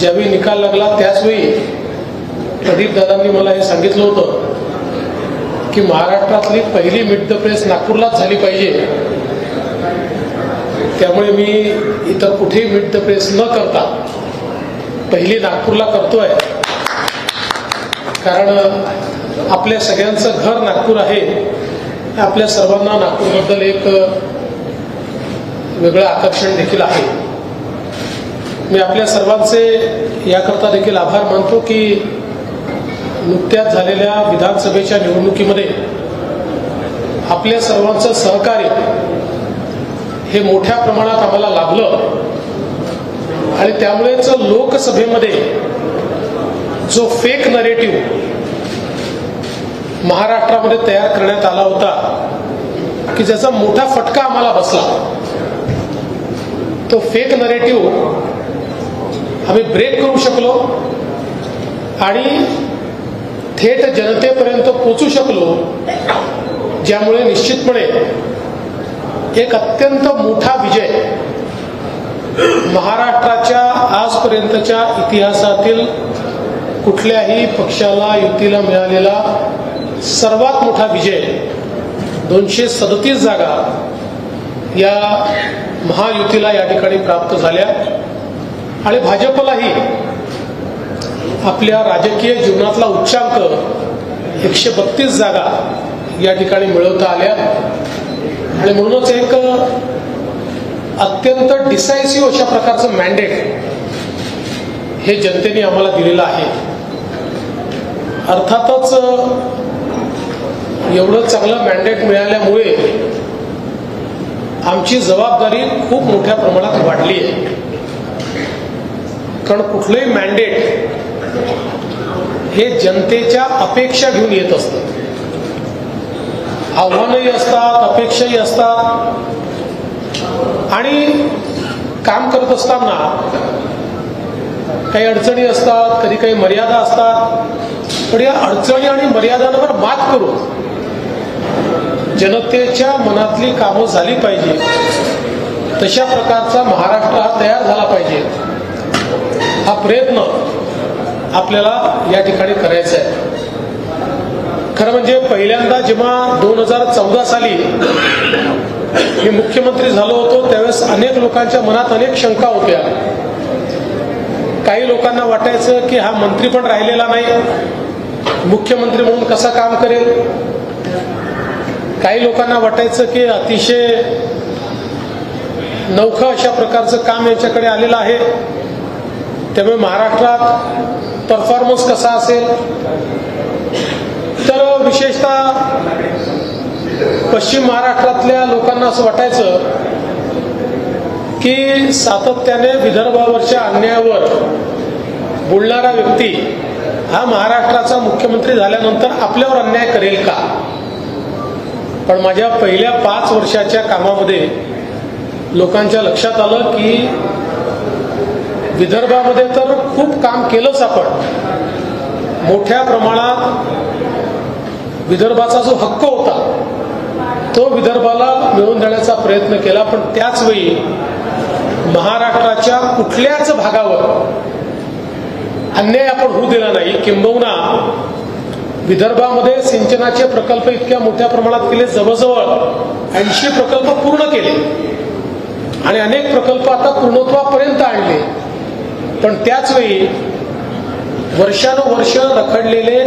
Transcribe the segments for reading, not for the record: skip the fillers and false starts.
ज्यावेळी निकाल लागला त्याचवेळी प्रदीप दादांनी मला हे सांगितलं होतं की महाराष्ट्रातली पहिली मीट द प्रेस नागपूरलाच झाली पाहिजे. त्यामुळे मी इतर कुठेही मीट द प्रेस न करता पहिली नागपूरला करतोय. कारण आपल्या सगळ्यांचं घर नागपूर आहे. आपल्या सर्वांना नागपूरबद्दल एक वेगळं आकर्षण देखील आहे. मी आपल्या सर्वांचे याकरता देखील आभार मानतो की नुकत्याच झालेल्या विधानसभेच्या निवडणुकीमध्ये आपल्या सर्वांचं सहकार्य हे मोठ्या प्रमाणात आम्हाला लाभलं आणि त्यामुळेच लोकसभेमध्ये जो फेक नरेटिव्ह महाराष्ट्रामध्ये तयार करण्यात आला होता की ज्याचा मोठा फटका आम्हाला बसला, तो फेक नरेटिव्ह आम्ही ब्रेक करू शकलो आणि थेट जनतेपर्यंत पोहोचू शकलो, ज्यामुळे निश्चितपणे एक अत्यंत मोठा विजय महाराष्ट्राच्या आजपर्यंतच्या इतिहासातील कुठल्याही पक्षाला युतीला मिळालेला सर्वात मोठा विजय 237 जागा या महायुतीला या ठिकाणी प्राप्त झाल्या आणि भाजपलाही आपल्या राजकीय जीवनातला उच्चांक 132 जागा या ठिकाणी मिळवता आल्या आणि म्हणूनच एक अत्यंत डिसायसिव्ह अशा प्रकारचं मॅन्डेट हे जनतेने आम्हाला दिलेलं आहे. अर्थातच एवढं चांगलं मॅन्डेट मिळाल्यामुळे आमची जबाबदारी खूप मोठ्या प्रमाणात वाढली आहे. कारण कुठलंही मॅन्डेट हे जनतेच्या अपेक्षा घेऊन येत असतं. आव्हानही असतात, अपेक्षाही असतात आणि काम करत असताना काही अडचणी असतात, कधी काही मर्यादा असतात. पण या अडचणी आणि मर्यादांवर मात करून जनतेच्या मनातली कामं झाली पाहिजे, तशा प्रकारचा महाराष्ट्र हा तयार झाला पाहिजे, हा प्रयत्न आपल्याला या ठिकाणी करायचा आहे. खरं म्हणजे पहिल्यांदा जेव्हा 2014 साली मी मुख्यमंत्री झालो होतो त्यावेळेस अनेक लोकांच्या मनात अनेक शंका होत्या. काही लोकांना वाटायचं की हा मंत्री पण राहिलेला नाही, मुख्यमंत्री म्हणून कसा काम करेल. काही लोकांना वाटायचं की अतिशय नवखं अशा प्रकारचं काम यांच्याकडे आलेलं आहे, त्यामुळे महाराष्ट्रात परफॉर्मन्स कसा असेल. तर विशेषतः पश्चिम महाराष्ट्रातल्या लोकांना असं वाटायचं की सातत्याने विदर्भावरच्या अन्यायावर बोलणारा व्यक्ती हा महाराष्ट्राचा मुख्यमंत्री झाल्यानंतर आपल्यावर अन्याय करेल का. पण माझ्या पहिल्या 5 वर्षाच्या कामामध्ये लोकांच्या लक्षात आलं की विदर्भामध्ये तर खूप काम केलंच आपण. मोठ्या प्रमाणात विदर्भाचा जो हक्क होता तो विदर्भाला मिळवून देण्याचा प्रयत्न केला. पण त्याच वेळी महाराष्ट्राच्या कुठल्याच भागावर अन्याय आपण होऊ दिला नाही. किंबहुना विदर्भामध्ये सिंचनाचे प्रकल्प इतक्या मोठ्या प्रमाणात केले, जवळजवळ 80 प्रकल्प पूर्ण केले आणि अनेक प्रकल्प आता पूर्णत्वापर्यंत आणले. पण त्याच वेळी वर्षानुवर्ष रखडलेले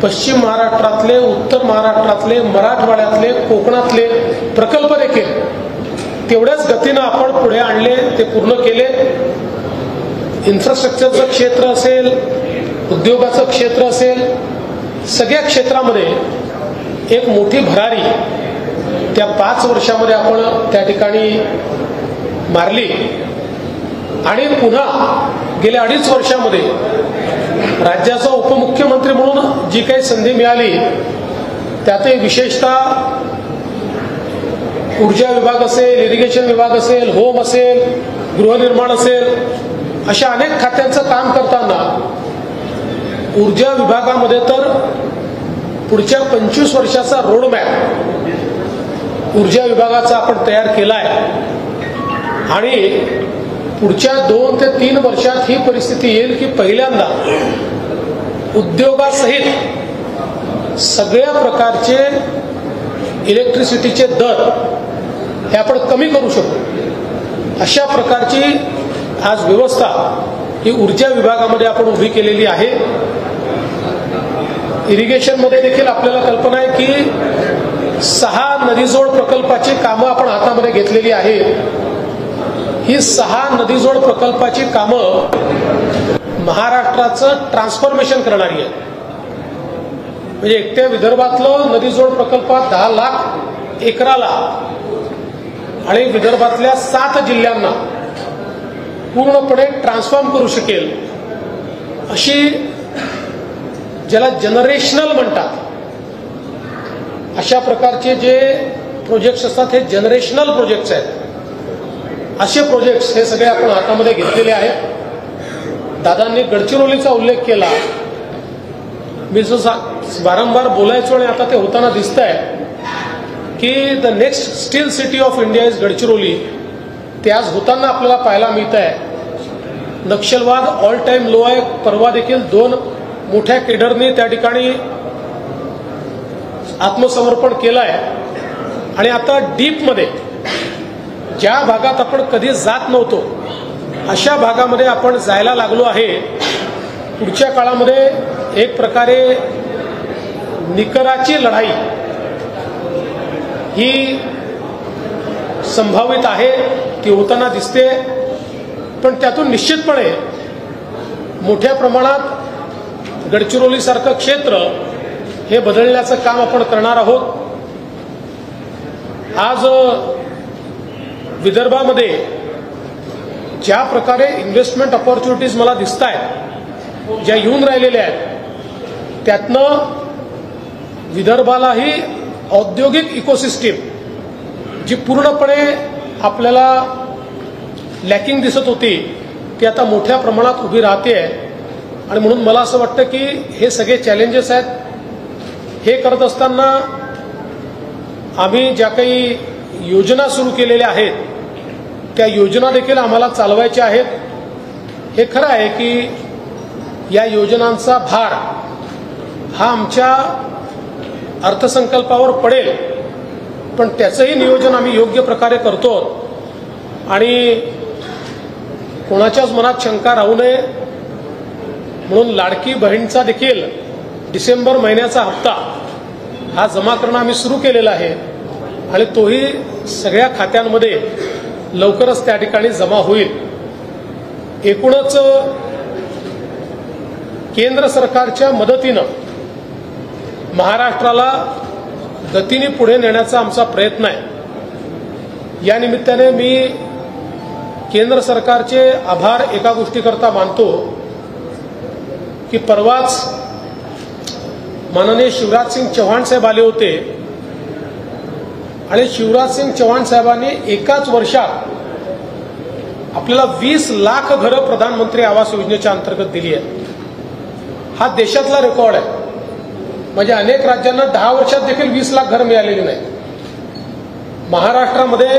पश्चिम महाराष्ट्रातले, उत्तर महाराष्ट्रातले, मराठवाड्यातले, कोकणातले प्रकल्प देखील तेवढ्याच गतीनं आपण पुढे आणले, ते पूर्ण केले. इन्फ्रास्ट्रक्चरचं क्षेत्र असेल, उद्योगाचं क्षेत्र असेल, सगळ्या क्षेत्रामध्ये एक मोठी भरारी त्या 5 वर्षामध्ये आपण त्या ठिकाणी मारली. आणि पुन्हा गेल्या 2.5 वर्षामध्ये राज्याचा उपमुख्यमंत्री म्हणून जी काही संधी मिळाली त्यातही विशेषतः ऊर्जा विभाग असेल, इरिगेशन विभाग असेल, होम असेल, गृहनिर्माण असेल, अशा अनेक खात्यांचं काम करताना ऊर्जा विभागामध्ये तर पुढच्या 25 वर्षाचा रोडमॅप ऊर्जा विभागाचा आपण तयार केलाय आणि पुढच्या 2 ते 3 वर्षात ही परिस्थिती येईल की पहिल्यांदा उद्योगासहित सगळ्या प्रकारचे इलेक्ट्रिसिटीचे दर हे आपण कमी करू शकू अशा प्रकारची आज व्यवस्था ही ऊर्जा विभागामध्ये आपण उभी केलेली आहे. इरिगेशनमध्ये देखील आपल्याला कल्पना आहे की 6 नदीजोड प्रकल्पाची कामं आपण हातामध्ये घेतलेली आहेत. ही 6 नदीजोड प्रकल्पाची कामं महाराष्ट्राचं ट्रान्सफॉर्मेशन करणारी आहे. म्हणजे एकट्या विदर्भातलं नदीजोड प्रकल्पात 10 लाख एकराला आणि विदर्भातल्या 7 जिल्ह्यांना पूर्णपणे ट्रान्सफॉर्म करू शकेल अशी ज्याला जनरेशनल म्हणतात अशा प्रकारचे जे प्रोजेक्ट्स असतात हे जनरेशनल प्रोजेक्ट्स आहेत. असे प्रोजेक्ट्स हे सगळे आपण हातामध्ये घेतलेले आहेत. दादांनी गडचिरोलीचा उल्लेख केला. मी जो वारंवार बोलायचो आणि आता ते होताना दिसत आहे की the next steel city of India is Gadchiroli. ते आज होताना आपल्याला पाहायला मिळत आहे. नक्षलवाद ऑल टाइम लो आहे. परवा देखील 2 मोठ्या केडरनी त्या ठिकाणी आत्मसमर्पण केलं आहे. आणि आता डीपमध्ये ज्या भागात आपण कधी जात नव्हतो अशा भागामध्ये आपण जायला लागलो आहे. पुढच्या काळामध्ये एक प्रकारे निकराची लढाई ही संभावित आहे. ती होताना दिसते. पण त्यातून निश्चितपणे मोठ्या प्रमाणात गडचिरोलीसारखं क्षेत्र हे बदलण्याचं काम आपण करणार आहोत. आज विदर्भामध्ये ज्या प्रकारे इन्व्हेस्टमेंट ऑपॉर्च्युनिटीज मला दिसत आहेत ज्या येऊन राहिलेल्या आहेत त्यातनं विदर्भालाही औद्योगिक इकोसिस्टीम जी पूर्णपणे आपल्याला लॅकिंग दिसत होती ती आता मोठ्या प्रमाणात उभी राहते आहे. आणि म्हणून मला असं वाटतं की हे सगळे चॅलेंजेस आहेत. हे करत असताना आम्ही ज्या काही योजना सुरू केलेल्या आहेत त्या योजना देखील आम्हाला चालवायच्या आहेत. हे खरं आहे की या योजनांचा भार हा आमच्या अर्थसंकल्पावर पडेल. पण त्याचंही नियोजन आम्ही योग्य प्रकारे करतो. आणि कोणाच्याच मनात शंका राहू नये म्हणून लाडकी बहीणचा देखील डिसेंबर महिन्याचा हप्ता हा जमा करणं आम्ही सुरू केलेला आहे. आणि तोही सगळ्या खात्यांमध्ये लवकरच त्या ठिकाणी जमा होईल. एकूणच केंद्र सरकारच्या मदतीनं महाराष्ट्राला गतीने पुढे नेण्याचा आमचा प्रयत्न आहे. या निमित्ताने मी केंद्र सरकारचे आभार एका गोष्टीकरता मानतो की परवाच माननीय शिवराज सिंग चौहान साहेब आले होते आणि शिवराज सिंग चौहान साहेबांनी एकाच वर्षात आपल्याला 20 लाख घरं प्रधानमंत्री आवास योजनेच्या अंतर्गत दिली आहेत. हा देशातला रेकॉर्ड आहे. म्हणजे अनेक राज्यांना 10 वर्षात देखील 20 लाख घरं मिळालेली नाही. महाराष्ट्रामध्ये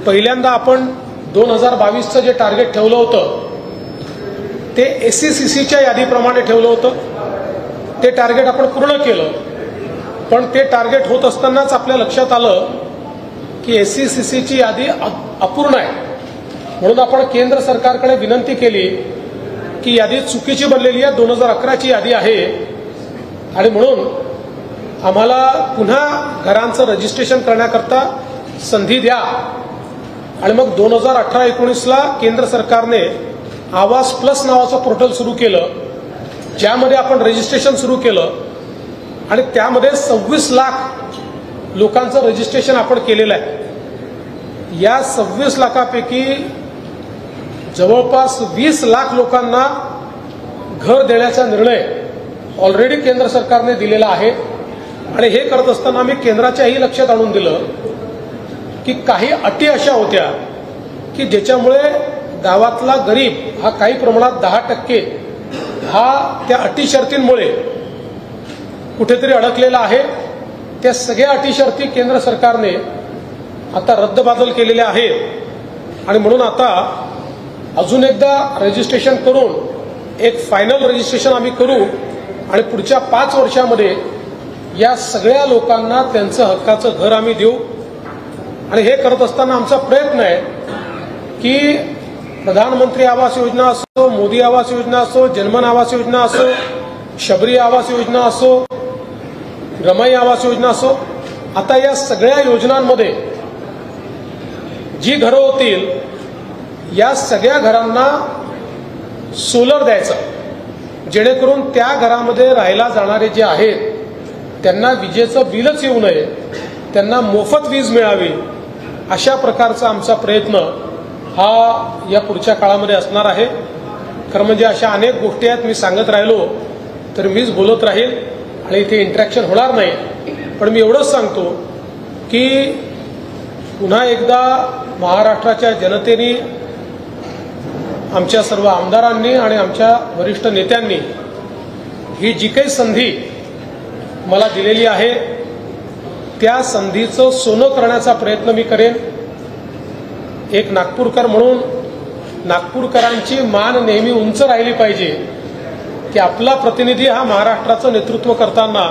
पहिल्यांदा आपण 2022चं जे टार्गेट ठेवलं होतं ते SCCच्या यादीप्रमाणे ठेवलं होतं. ते टार्गेट आपण पूर्ण केलं. पण ते टार्गेट होत असतानाच आपल्या लक्षात आलं की SCCची यादी अपूर्ण आहे. म्हणून आपण केंद्र सरकारकडे विनंती केली की यादी चुकीची बनलेली आहे. 2011ची यादी आहे आणि म्हणून आम्हाला पुन्हा घरांचं रजिस्ट्रेशन करण्याकरता संधी द्या. आणि मग 2018-19ला केंद्र सरकारने आवास प्लस नावाचं पोर्टल सुरू केलं ज्यामध्ये आपण रजिस्ट्रेशन सुरू केलं. आणि त्यामध्ये 26 लाख लोकांचं रजिस्ट्रेशन आपण केलेलं आहे. या 26 लाखापैकी जवळपास 20 लाख लोकांना घर देण्याचा निर्णय ऑलरेडी केंद्र सरकारने दिलेला आहे. आणि हे करत असताना आम्ही केंद्राच्याही लक्षात आणून दिलं की काही अटी अशा होत्या की ज्याच्यामुळे गावातला गरीब हा काही प्रमाणात 10% हा त्या अटी शर्तींमुळे कुठेतरी अडकलेला आहे. त्या सगळ्या अटी शर्ती केंद्र सरकारने आता रद्दबातल केलेल्या आहेत. आणि म्हणून आता अजून एकदा रजिस्ट्रेशन करून एक फायनल रजिस्ट्रेशन आम्ही करू आणि पुढच्या 5 वर्षामध्ये या सगळ्या लोकांना त्यांचं हक्काचं घर आम्ही देऊ. आणि हे करत असताना आमचा प्रयत्न आहे की प्रधानमंत्री आवास योजना असो, मोदी आवास योजना असो, जन्मन आवास योजना असो, शबरी आवास योजना असो, रमाई आवास योजना असो, आता या सगळ्या योजनांमध्ये जी घरं होतील या सगळ्या घरांना सोलर द्यायचं, जेणेकरून त्या घरामध्ये राहायला जाणारे जे आहेत त्यांना विजेचं बिलच येऊ नये, त्यांना मोफत वीज मिळावी, अशा प्रकारचा आमचा प्रयत्न हा या पुढच्या काळामध्ये असणार आहे. खरं म्हणजे अशा अनेक गोष्टी आहेत, मी सांगत राहिलो तर मीच बोलत राहील आणि इथे इंटरॅक्शन होणार नाही. पण मी एवढंच सांगतो की पुन्हा एकदा महाराष्ट्राच्या जनतेने, आमच्या सर्व आमदारांनी आणि आमच्या वरिष्ठ नेत्यांनी ही जी काही संधी मला दिलेली आहे त्या संधीचं सोनं करण्याचा प्रयत्न मी करेन. एक नागपूरकर म्हणून नागपूरकरांची मान नेहमी उंच राहिली पाहिजे की आपला प्रतिनिधी हा महाराष्ट्राचं नेतृत्व करताना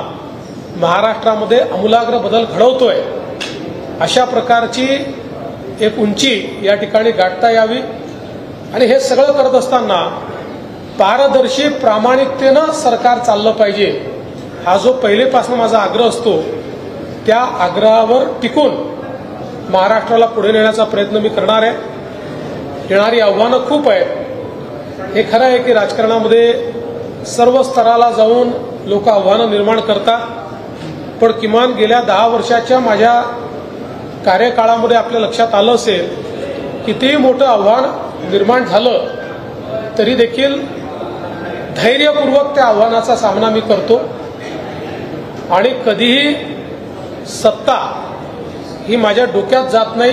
महाराष्ट्रामध्ये आमूलाग्र बदल घडवतोय, अशा प्रकारची एक उंची या ठिकाणी गाठता यावी. आणि हे सगळं करत असताना पारदर्शी प्रामाणिकतेनं सरकार चाललं पाहिजे, हा जो पहिलेपासून माझा आग्रह असतो त्या आग्रहावर टिकून महाराष्ट्राला पुढे नेण्याचा प्रयत्न मी करणार आहे. येणारी आव्हानं खूप आहेत. हे खरं आहे की राजकारणामध्ये सर्व स्तराला जाऊन लोक आव्हानं निर्माण करतात, पण किमान गेल्या 10 वर्षाच्या माझ्या कार्यकाळामध्ये आपल्या लक्षात आलं असेल कितीही मोठं आव्हान निर्माण झालं तरी देखील धैर्यपूर्वक त्या आव्हानाचा सामना मी करतो. आणि कधीही सत्ता ही माझ्या डोक्यात जात नाही,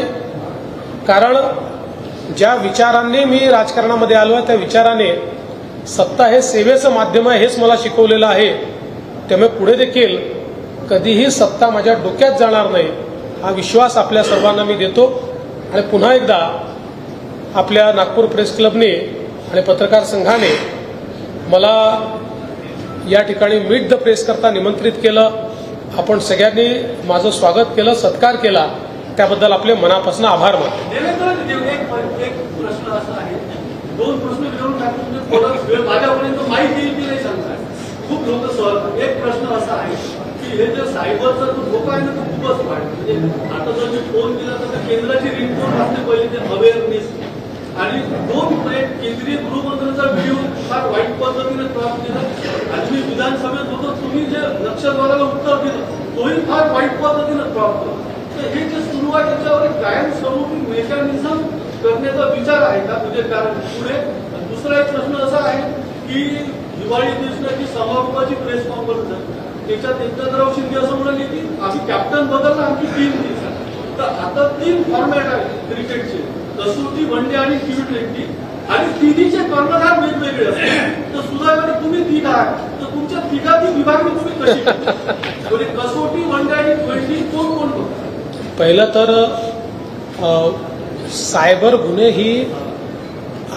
कारण ज्या विचारांनी मी राजकारणामध्ये आलो आहे त्या विचाराने सत्ता हे सेवेचं माध्यम आहे हेच मला शिकवलेलं आहे. त्यामुळे पुढे देखील कधीही सत्ता माझ्या डोक्यात जाणार नाही हा विश्वास आपल्या सर्वांना मी देतो. आणि पुन्हा एकदा आपल्या नागपूर प्रेस क्लबने आणि पत्रकार संघाने मला या ठिकाणी मीट द प्रेस करता निमंत्रित केलं. आपण सगळ्यांनी माझं स्वागत केलं, सत्कार केला, त्याबद्दल आपले मनापासून आभार मानतो. एक प्रश्न असा आहे, 2 प्रश्न विचारून टाकून माझ्यापर्यंत माहिती येईल की नाही सांगताय, खूप लोक सहज. एक प्रश्न असा आहे की हे जे सायबरचा जो धोका आहे ना तो खूपच वाढतो. म्हणजे आता जर मी फोन केला तर केंद्राची रिंगटोन असते पहिले, ते अवेअरनेस. आणि 2 केंद्रीय गृहमंत्र्यांचा व्हिडिओ फार वाईट पद्धतीने क्रॉप केला. आणि मी विधानसभेत होतो, तुम्ही जे नक्षलवादाला उत्तर दिलं तोही फार वाईट पद्धतीने क्रॉप केला. तर हे जे सुरू आहे त्याच्यावर एक कायमस्वरूपी मेकॅनिझम करण्याचा विचार आहे का म्हणजे कारण पुढे. दुसरा एक प्रश्न असा आहे की दिवाळी दिवसाची समारोपाची प्रेस कॉन्फरन्स आहे, त्याच्यात एकनाथराव शिंदे असं म्हणाले की आम्ही कॅप्टन बदलला, आमची टीम दिली. तर आता 3 फॉर्मॅट आहे क्रिकेटचे, कसोटी, वनडे आणि T20. आणि तिन्हीचे कर्णधार वेगवेगळे असतात. तर सुदैवाने तुम्ही 3 आहात, तर तुमच्या तिघांची विभागणी तुम्ही कशी म्हणजे कसोटी, वनडे आणि T20 कोण कोण करतात? पहिलं तर सायबर गुन्हे ही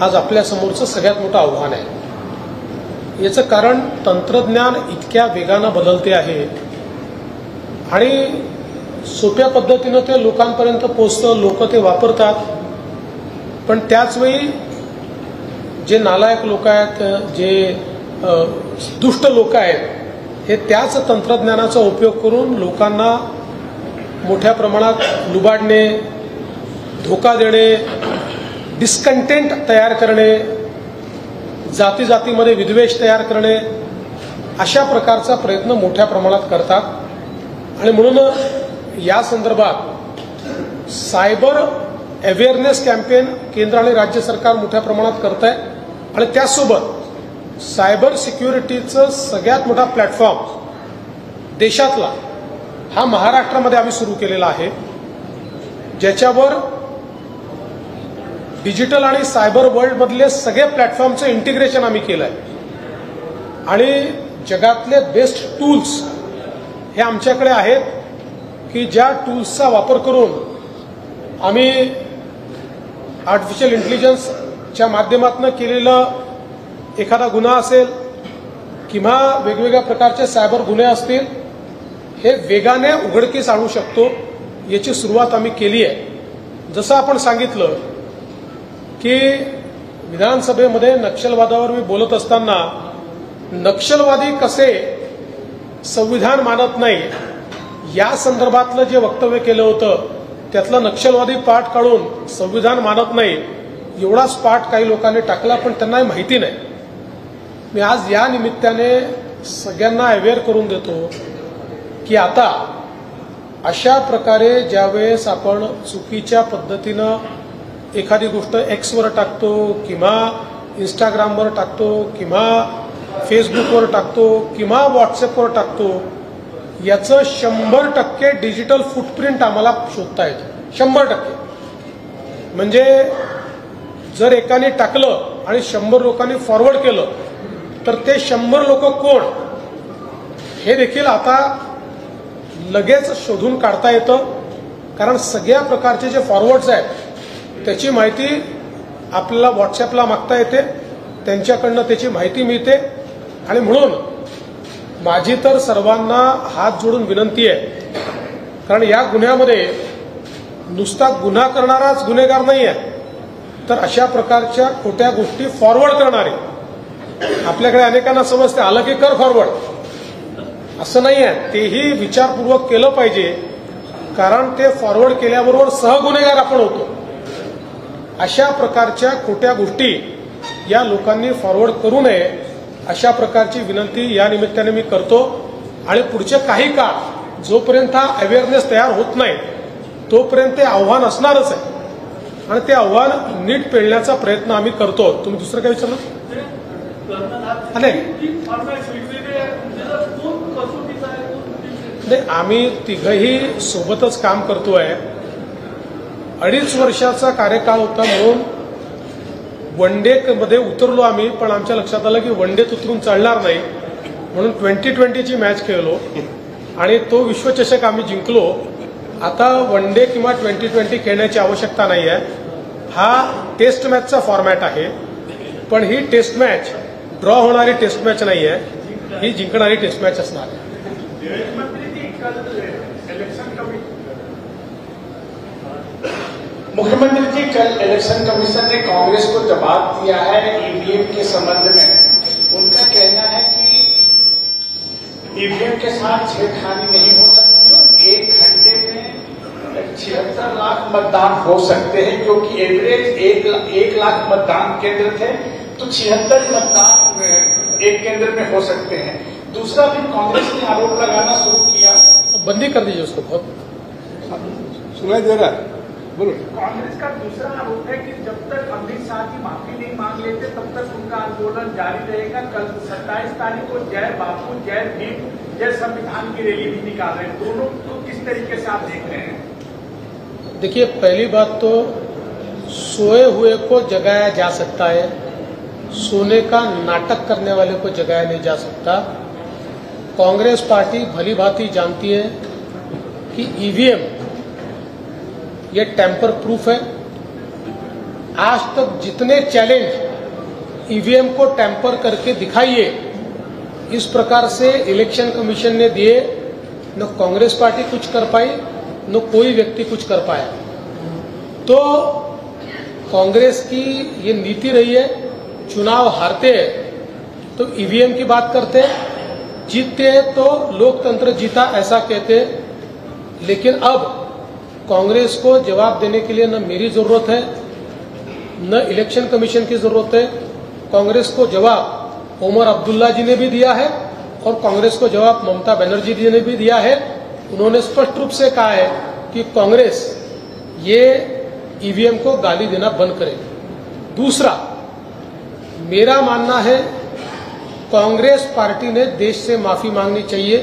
आज आपल्या समोरचं सगळ्यात मोठं आव्हान आहे. याचं कारण तंत्रज्ञान इतक्या वेगानं बदलते आहे आणि सोप्या पद्धतीनं ते लोकांपर्यंत पोहोचतं, लोक ते वापरतात. पण त्याचवेळी जे नालायक लोक आहेत, जे दुष्ट लोक आहेत, हे त्याच तंत्रज्ञानाचा उपयोग करून लोकांना मोठ्या प्रमाणात लुबाडणे, धोका देणे, डिस्कंटेंट तयार करणे, जाती जातीमध्ये विद्वेष तयार करणे, अशा प्रकारचा प्रयत्न मोठ्या प्रमाणात करतात. आणि म्हणून या संदर्भात सायबर अवेअरनेस कॅम्पेन केंद्र आणि राज्य सरकार मोठ्या प्रमाणात करत आहे. आणि त्याचसोबत सायबर सिक्युरिटीचं सगळ्यात मोठा प्लॅटफॉर्म देशातला हा महाराष्ट्रामध्ये आम्ही सुरू केलेला आहे, ज्याच्यावर डिजिटल आणि सायबर वर्ल्डमधले सगळे प्लॅटफॉर्मचं इंटिग्रेशन आम्ही केलं आहे. आणि जगातले बेस्ट टूल्स हे आमच्याकडे आहेत की ज्या टूल्सचा वापर करून आम्ही आर्टिफिशियल इंटेलिजन्स च्या माध्यमातून केलेला एखादा गुन्हा असेल किंवा वेगवेगळ्या प्रकारचे सायबर गुन्हे असतील, हे वेगाने उघडकीस आणू शकतो, याची सुरुवात आम्ही केली आहे. जसं आपण सांगितलं की विधानसभेमध्ये नक्षलवादावर मी बोलत असताना नक्षलवादी कसे संविधान मानत नाही या संदर्भातलं जे वक्तव्य केलं होतं, त्यातलं नक्षलवादी पाठ काढून संविधान मानत नाही एवढाच पाठ काही लोकांनी टाकला, पण त्यांना माहिती नाही. मी आज या निमित्ताने सगळ्यांना अवेअर करून देतो की आता अशा प्रकारे ज्यावेळेस आपण चुकीच्या पद्धतीनं एखादी गोष्ट एक्सवर टाकतो किंवा इंस्टाग्रामवर टाकतो किंवा फेसबुकवर टाकतो किंवा व्हॉट्सअपवर टाकतो, याचं 100% डिजिटल फुटप्रिंट आम्हाला शोधता येतं. 100%. म्हणजे जर एकाने टाकलं आणि 100 लोकांनी फॉरवर्ड केलं तर ते 100 लोक कोण हे देखील आता लगेच शोधून काढता येतं. कारण सगळ्या प्रकारचे जे फॉरवर्ड्स आहेत त्याची माहिती आपल्याला व्हॉट्सअपला मागता येते, त्यांच्याकडनं त्याची माहिती मिळते. आणि म्हणून माझी तर सर्वांना हात जोडून विनंती आहे, कारण या गुन्ह्यामध्ये नुसता गुन्हा करणाराच गुन्हेगार नाही आहे, तर अशा प्रकारच्या खोट्या गोष्टी फॉरवर्ड करणारे, आपल्याकडे अनेकांना समजते आलं की कर फॉरवर्ड, असं नाही आहे. तेही विचारपूर्वक केलं पाहिजे, कारण ते फॉरवर्ड केल्याबरोबर सहगुन्हेगार आपण होतो. अशा प्रकारच्या खोट्या गोष्टी या लोकांनी फॉरवर्ड करू नये, अशा प्रकारची विनंती या निमित्ताने मी करतो. आणि पुढचे काही काळ जोपर्यंत हा अवेअरनेस तयार होत नाही तोपर्यंत ते आव्हान असणारच आहे, आणि ते आव्हान नीट पेलण्याचा प्रयत्न आम्ही करतो. तुम्ही दुसरं काय विचारलं? नाही, आम्ही तिघही सोबतच काम करतोय. 2.5 वर्षाचा कार्यकाळ होता म्हणून वन डे मध्ये उतरलो आम्ही, पण आमच्या लक्षात आलं की वन डेत उतरून चालणार नाही, म्हणून 2020ची मॅच खेळलो आणि तो विश्वचषक आम्ही जिंकलो. आता वन डे किंवा 2020 खेळण्याची आवश्यकता नाही आहे. हा टेस्ट मॅचचा फॉर्मॅट आहे, पण ही टेस्ट मॅच ड्रॉ होणारी टेस्ट मॅच नाही आहे, ही जिंकणारी टेस्ट मॅच असणार आहे. मुख्यमंत्री जी, कल इलेक्शन कमीशन ने कांग्रेस को जवाब दिया है ईवीएम के संबंध में. उनका कहना है कि ईवीएम के साथ छेड़खानी नहीं हो सकती और 1 घंटे में 76 लाख मतदान हो सकते हैं, क्योंकि एवरेज 1 लाख मतदान केंद्र थे, तो 76 मतदान एक केंद्र में हो सकते हैं. दूसरा भी कांग्रेस ने आरोप लगाना शुरू किया. बंदी कर दीजिए उसको. बहुत सुनाई दे रहा है, बोलो. कांग्रेस का दूसरा आरोप है कि जब तक अमित शाह की माफी नहीं मांग लेते तब तक उनका आंदोलन जारी रहेगा. कल 27 तारीख को जय बापू, जय भीम, जय संविधान की रैली भी निकाल रहे हैं. दोनों को किस तरीके से आप देख रहे हैं? देखिए, पहली बात तो सोए हुए को जगाया जा सकता है, सोने का नाटक करने वाले को जगाया नहीं जा सकता. कांग्रेस पार्टी भली भांति जानती है कि ईवीएम ये टैंपर प्रूफ है. आज तक जितने चैलेंज ईवीएम को टैंपर करके दिखाइए, इस प्रकार से इलेक्शन कमीशन ने दिए, न कांग्रेस पार्टी कुछ कर पाई न कोई व्यक्ति कुछ कर पाया. तो कांग्रेस की ये नीति रही है, चुनाव हारते हैं तो ईवीएम की बात करते हैं, जीतते हैं तो लोकतंत्र जीता ऐसा कहते हैं. लेकिन अब कांग्रेस को जवाब देने के लिए न मेरी जरूरत है न इलेक्शन कमीशन की जरूरत है. कांग्रेस को जवाब उमर अब्दुल्ला जी ने भी दिया है और कांग्रेस को जवाब ममता बनर्जी जी ने भी दिया है. उन्होंने स्पष्ट रूप से कहा है कि कांग्रेस ये ईवीएम को गाली देना बंद करे. दूसरा, मेरा मानना है कांग्रेस पार्टी ने देश से माफी मांगनी चाहिए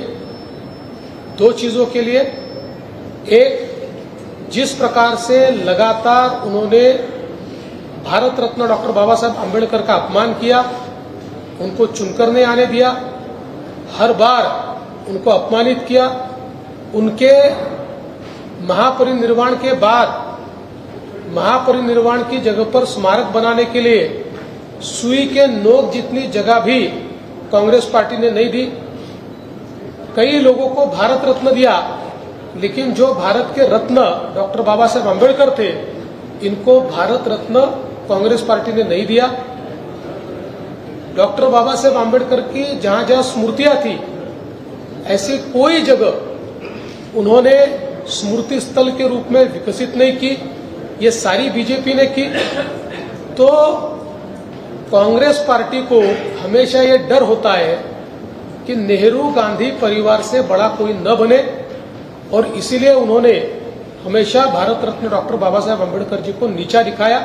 2 चीजों के लिए. एक, जिस प्रकार से लगातार उन्होंने भारत रत्न डॉक्टर बाबा साहब आंबेडकर का अपमान किया, उनको चुनकर नहीं आने दिया, हर बार उनको अपमानित किया. उनके महापरिनिर्वाण के बाद महापरिनिर्वाण की जगह पर स्मारक बनाने के लिए सुई के नोक जितनी जगह भी कांग्रेस पार्टी ने नहीं दी। कई लोगों को भारत रत्न दिया, लेकिन जो भारत के रत्न डॉक्टर बाबा साहेब अम्बेडकर थे, इनको भारत रत्न कांग्रेस पार्टी ने नहीं दिया। डॉक्टर बाबा साहेब अम्बेडकर की जहां जहां स्मृतियां थी, ऐसी कोई जगह उन्होंने स्मृति स्थल के रूप में विकसित नहीं की। ये सारी बीजेपी ने की। तो कांग्रेस पार्टी को हमेशा ये डर होता है कि नेहरू गांधी परिवार से बड़ा कोई न बने, और इसीलिए उन्होंने हमेशा भारत रत्न डॉक्टर बाबा साहेब अम्बेडकर जी को नीचा दिखाया।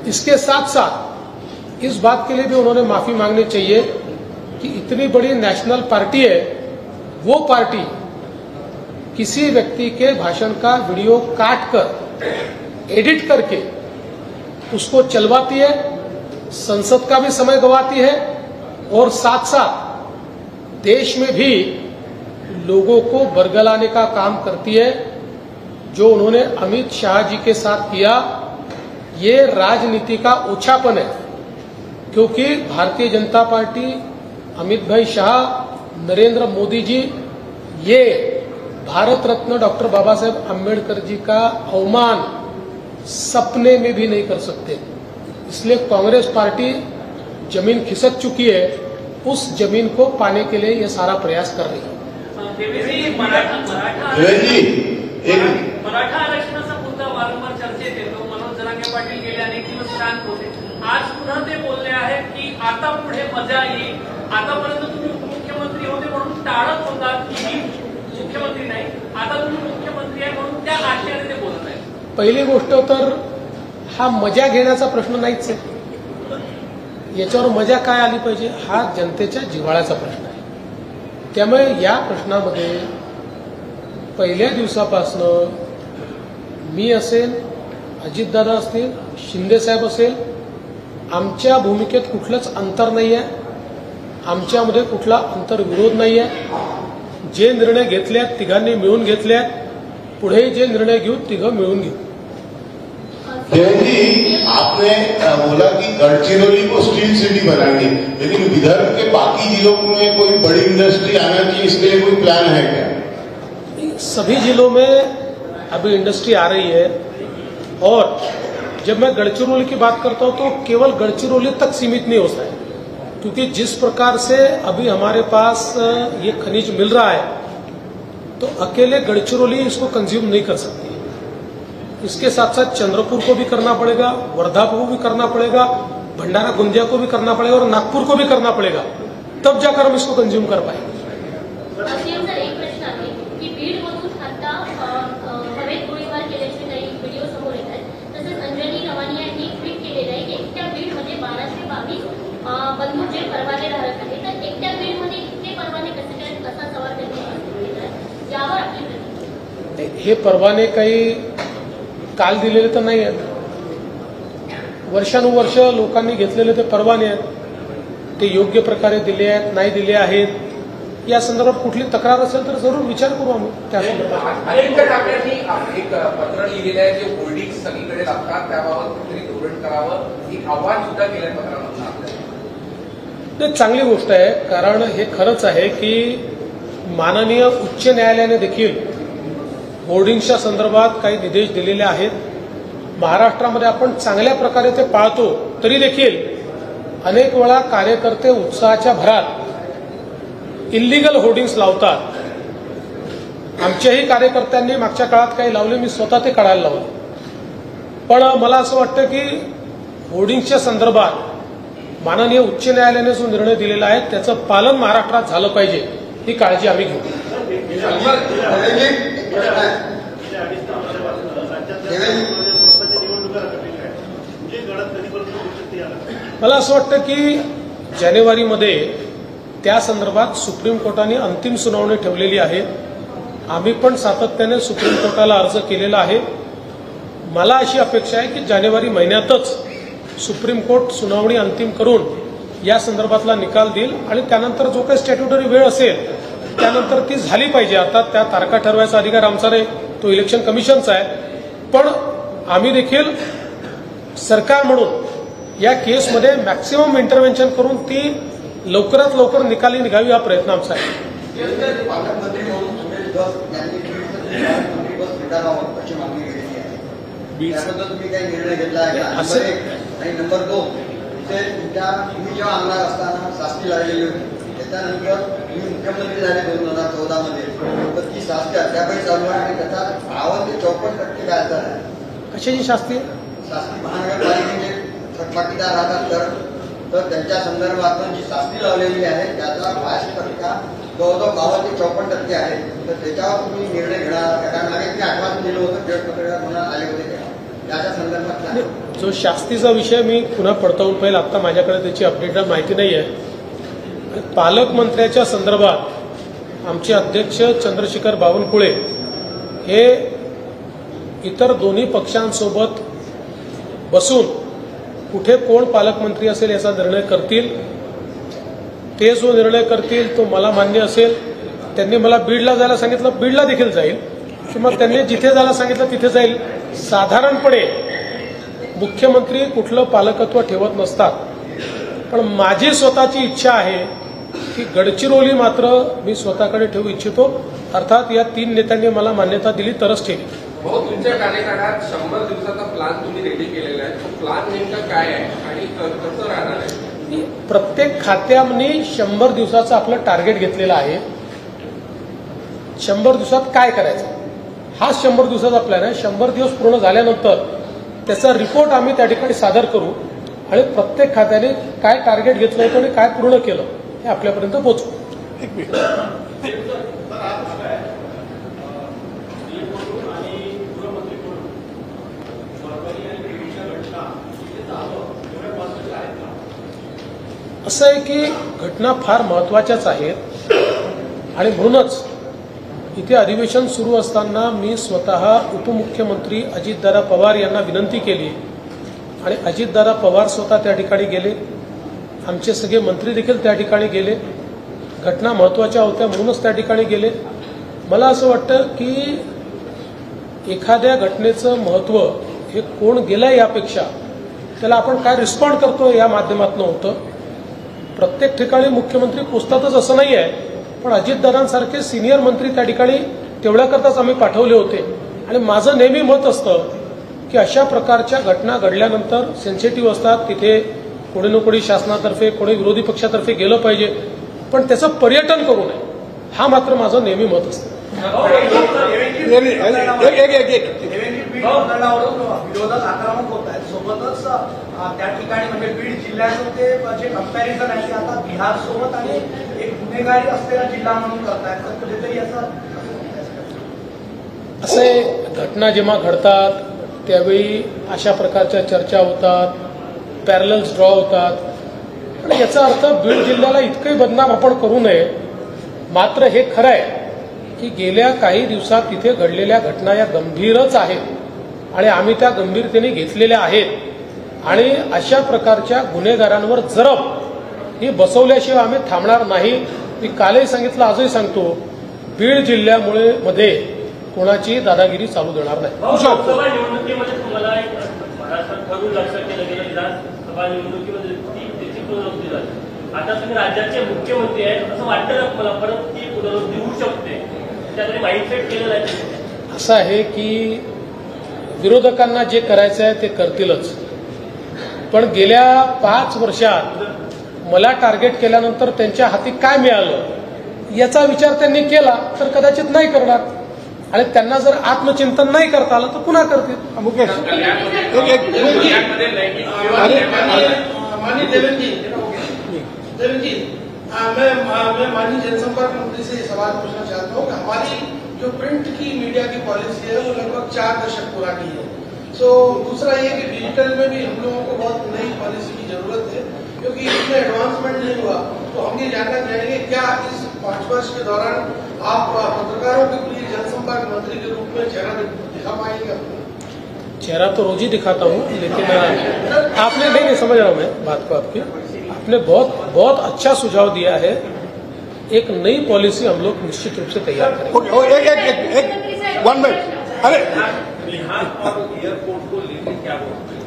इसके साथ साथ इस बात के लिए भी उन्होंने माफी मांगनी चाहिए कि इतनी बड़ी नेशनल पार्टी है, वो पार्टी किसी व्यक्ति के भाषण का वीडियो काट कर एडिट करके उसको चलवाती है, संसद का भी समय गंवाती है, और साथ साथ देश में भी लोगों को बरगलाने का काम करती है। जो उन्होंने अमित शाह जी के साथ किया, ये राजनीति का ओछापन है। क्योंकि भारतीय जनता पार्टी, अमित भाई शाह, नरेंद्र मोदी जी, ये भारत रत्न डॉक्टर बाबा साहेब अम्बेडकर जी का अवमान सपने में भी नहीं कर सकते। इसलिए कांग्रेस पार्टी जमीन खिसक चुकी है, उस जमीन को पाने के लिए ये सारा प्रयास कर रही है। मराठा आरक्षणाचा मुद्दा वारंवार चर्चेत येतो। मनोज जरांगे पाटील गेले अनेक दिवस शांत होते, आज पुन्हा ते बोलले आहेत की आता पुढे मजा येईल। आतापर्यंत तुम्ही उपमुख्यमंत्री होते म्हणून टाळत होतात की मुख्यमंत्री नाही, आता तुम्ही मुख्यमंत्री आहे म्हणून त्या आशयाने ते बोलत आहेत। पहिली गोष्ट तर हा मजा घेण्याचा प्रश्न नाहीच आहे, याच्यावर मजा काय आली पाहिजे हा जनतेच्या जिव्हाळ्याचा प्रश्न आहे। त्यामुळे या प्रश्नामध्ये पहिल्या दिवसापासून मी असेल, अजितदादा असतील, शिंदे साहेब असेल, आमच्या भूमिकेत कुठलंच अंतर नाही आहे, आमच्यामध्ये कुठला अंतर्विरोध नाही आहे। जे निर्णय घेतलेत तिघांनी मिळून घेतलेत, पुढे जे निर्णय घेऊ तिघं मिळून घेऊ। देवेंद्र जी, आपने बोला कि गढ़चिरौली को स्टील सिटी बनाएंगे, लेकिन विदर्भ के बाकी जिलों में कोई बड़ी इंडस्ट्री आना चाहिए, इसके लिए कोई प्लान है क्या? सभी जिलों में अभी इंडस्ट्री आ रही है, और जब मैं गढ़चिरौली की बात करता हूं तो केवल गढ़चिरौली तक सीमित नहीं होता है, क्योंकि जिस प्रकार से अभी हमारे पास ये खनिज मिल रहा है, तो अकेले गढ़चिरौली इसको कंज्यूम नहीं कर सकती। इसके साथ साथ चंद्रपुर को भी करना पड़ेगा, वर्धा को भी करना पड़ेगा, भंडारा गोंदिया को भी करना पड़ेगा, और नागपुर को भी करना पड़ेगा, तब जाकर हम इसको कंज्यूम कर पाएंगे। एक प्रश्न आहे की बीडमधून आता हवेत गोळीबार केल्याचे काही व्हिडिओ समोर येत आहेत। तसेच अंजली रवानी यांनी ट्विट केलेलं आहे की एकट्या बीडमध्ये 1222 बंदूक जे परवानेधारक आहेत, तर एकट्या बीडमध्ये इतके परवाने कसा सवार करण्यात यावर आपली प्रतिक्रिया? हे परवाने काही काल दिलेले तर नाही आहेत, वर्षानुवर्ष लोकांनी घेतलेले ते परवाने आहेत, ते योग्य प्रकारे दिले आहेत नाही दिले आहेत, या संदर्भात कुठली तक्रार असेल तर जरूर विचार करू आम्ही त्या संदर्भात। आदित्य ठाकरेंनी एक पत्र लिहिलेलं आहे की होल्डिंग सगळीकडे लागतात, त्याबाबत कुठेतरी धोरण करावं, एक आव्हान सुद्धा केलं पत्रामध्ये आपल्याला। चांगली गोष्ट आहे, कारण हे खरंच आहे की माननीय उच्च न्यायालयाने देखील होर्डिंग्सच्या संदर्भात काही निर्देश दिलेले आहेत। महाराष्ट्रामध्ये आपण चांगल्या प्रकारे ते पाळतो, तरी देखील अनेक वेळा कार्यकर्ते उत्साहाच्या भरात इल्लीगल होर्डिंग्स लावतात। आमच्याही कार्यकर्त्यांनी मागच्या काळात काही लावले, मी स्वतः ते काढायला लावले, पण मला असं वाटतं की होर्डिंग्सच्या संदर्भात माननीय उच्च न्यायालयाने जो निर्णय दिलेला आहे त्याचं पालन महाराष्ट्रात झालं पाहिजे, ही काळजी आम्ही घेऊ। मला असं वाटतं की जानेवारीमध्ये त्या संदर्भात सुप्रीम कोर्टाने अंतिम सुनावणी ठेवलेली आहे। आम्ही पण सातत्याने सुप्रीम कोर्टाला अर्ज केलेला आहे। मला अशी अपेक्षा आहे की जानेवारी महिन्यातच सुप्रीम कोर्ट सुनावणी अंतिम करून या संदर्भातला निकाल देईल, आणि त्यानंतर जो काही स्टॅट्युटरी वेळ असेल त्यानंतर ती झाली पाहिजे। आता त्या तारखा ठरवायचा अधिकार आमचा नाही, तो इलेक्शन कमिशनचा आहे, पण आम्ही देखील सरकार म्हणून या केसमध्ये मॅक्सिमम इंटरव्हेन्शन करून ती लवकरात लवकर निकाली निघावी हा प्रयत्न आमचा आहे. पालकमंत्री म्हणून सुरेश धस यांनी मंत्री बस स्वीकारावं अशी मागणी केलेली आहे. त्याबद्दल तुम्ही काही निर्णय घेतला आहे का? नंबर 1 आणि नंबर 2 तुम्ही जेव्हा आमदार असताना शास्ती लागलेली होती, त्याच्यानंतर तुम्ही मुख्यमंत्री झाले 2014 मध्ये, तर ती शास्ती अद्यापही चालू आहे आणि त्याचा 52 ते 54% व्याजदर आहे. कशाची शास्ती? शास्ती महानगरपालिकेचे थकबाकीदार राहतात तर त्यांच्या संदर्भात जी शास्ती लावलेली आहे त्याचा 22% जवळजवळ 52 ते 54% आहे. तर त्याच्यावर तुम्ही निर्णय घेणार, कारण आम्ही ते आश्वासन दिलं होतं, जज पत्रकार म्हणून आले होते त्याच्या संदर्भात जो शास्तीचा विषय मी पुन्हा पडताळून पाहिजे, आता माझ्याकडे त्याची अपडेटेड माहिती नाही आहे. पालकमंत्र्याच्या संदर्भात आमचे अध्यक्ष चंद्रशेखर बावनकुळे हे इतर दोन्ही पक्षांसोबत बसून कुठे कोण पालकमंत्री असेल याचा निर्णय करतील. ते जो निर्णय करतील तो मला मान्य असेल. त्यांनी मला बीडला जायला सांगितलं, बीडला देखील जाईल, किंवा त्यांनी जिथे जायला सांगितलं तिथे जाईल. साधारणपणे मुख्यमंत्री कुठलं पालकत्व ठेवत नसतात, पण माझी स्वतःची इच्छा आहे की गडचिरोली मात्र मी स्वतःकडे ठेवू इच्छितो. अर्थात या 3 नेत्यांनी मला मान्यता दिली तरच ठेवी. भाऊ, तुमच्या कार्यकाळात 100 दिवसाचा प्लॅन तुम्ही रेडी केलेला आहे. तो प्लॅन नेमका काय आहे आणि कसं राहणार आहे? प्रत्येक खात्याने 100 दिवसाचं आपलं टार्गेट घेतलेलं आहे. 100 दिवसात काय करायचं हा 100 दिवसाचा प्लॅन आहे. 100 दिवस पूर्ण झाल्यानंतर त्याचा रिपोर्ट आम्ही त्या ठिकाणी सादर करू आणि प्रत्येक खात्याने काय टार्गेट घेतलं होतं आणि काय पूर्ण केलं हे आपल्यापर्यंत पोहोचू. असं आहे की घटना फार महत्वाच्याच आहेत आणि म्हणूनच इथे अधिवेशन सुरू असताना मी स्वतः उपमुख्यमंत्री अजितदादा पवार यांना विनंती केली आणि अजितदादा पवार स्वतः त्या ठिकाणी गेले. आमचे सगळे मंत्री देखील त्या ठिकाणी गेले. घटना महत्वाच्या होत्या म्हणूनच त्या ठिकाणी गेले. मला असं वाटतं की एखाद्या घटनेचं महत्त्व हे कोण गेलं यापेक्षा त्याला आपण काय रिस्पॉन्ड करतो या माध्यमातून होतं. प्रत्येक ठिकाणी मुख्यमंत्री पोचतातच असं नाही आहे, पण अजितदादांसारखे सिनियर मंत्री त्या ठिकाणी तेवढ्याकरताच आम्ही पाठवले होते. आणि माझं नेहमी मत असतं की अशा प्रकारच्या घटना घडल्यानंतर सेन्सिटिव्ह असतात, तिथे कोणी ना कोणी शासनातर्फे कोणी विरोधी पक्षातर्फे गेलं पाहिजे, पण त्याचं पर्यटन करू नये हा मात्र माझं नेहमी मत असतं. विरोधक आक्रमक होत आहेत, सोबतच त्या ठिकाणी म्हणजे बीड जिल्ह्याचं ते जे कंपॅरिझन आहे ते आता बिहार सोबत आणि एक गुन्हेगारी असलेला जिल्हा म्हणून करतायत. तर कुठेतरी असे घटना जेव्हा घडतात त्यावेळी अशा प्रकारच्या चर्चा होतात, पॅरलल्स ड्रॉ होतात, आणि याचा अर्थ बीड जिल्ह्याला इतकंही बदनाम आपण करू नये. मात्र हे खरं आहे की गेल्या काही दिवसात तिथे घडलेल्या घटना या गंभीरच आहेत आणि आम्ही त्या गंभीरतेने घेतलेल्या आहेत. आणि अशा प्रकारच्या गुन्हेगारांवर जरब ही बसवल्याशिवाय आम्ही थांबणार नाही. मी कालही सांगितलं, आजही सांगतो, बीड जिल्ह्यामुळे मध्ये कोणाची दादागिरी चालू देणार नाही. लोकसभा निवडणुकीमध्ये तुम्हाला एक महाराष्ट्रात ठरवून लक्षात केलं गेलं, विधानसभा निवडणुकीमध्ये ती त्याची पुनरावृत्ती झाली. आता तुम्ही राज्याचे मुख्यमंत्री आहेत असं वाटतं ना मला, परत ती पुनरावृत्ती होऊ शकते, त्याकडे माइंडसेट केलेलं आहे. असं आहे की विरोधकांना जे करायचं आहे ते करतीलच, पण गेल्या 5 वर्षात मला टार्गेट केल्यानंतर त्यांच्या हाती काय मिळालं याचा विचार त्यांनी केला तर कदाचित नाही करणार. आणि त्यांना जर आत्मचिंतन नाही करता आलं तर पुन्हा करतील. मुकेश मैं माननीय जनसंपर्क मंत्री से सवाल पूछना चाहता हूँ कि हमारी जो प्रिंट की मीडिया की पॉलिसी है वो लगभग 4 दशक पुरानी है. दूसरा ये कि डिजिटल में भी हम लोगों को बहुत नई पॉलिसी की जरूरत है, क्योंकि इसमें एडवांसमेंट नहीं हुआ. तो हम ये जानना चाहेंगे क्या इस 5 वर्ष के दौरान आप पत्रकारों के लिए जनसंपर्क मंत्री के रूप में चेहरा दिखा पाएंगे? चेहरा तो रोज ही दिखाता हूँ, लेकिन आपने नहीं समझ रहा हूँ मैं बात को आपकी. आपने बहुत अच्छा सुझाव दिया है. एक नई पॉलिसी हम लोग निश्चित रूप से तैयार करेंगे. एक 1 मिनट. अरे बिहार और एयरपोर्ट को लेकर क्या बोलते हैं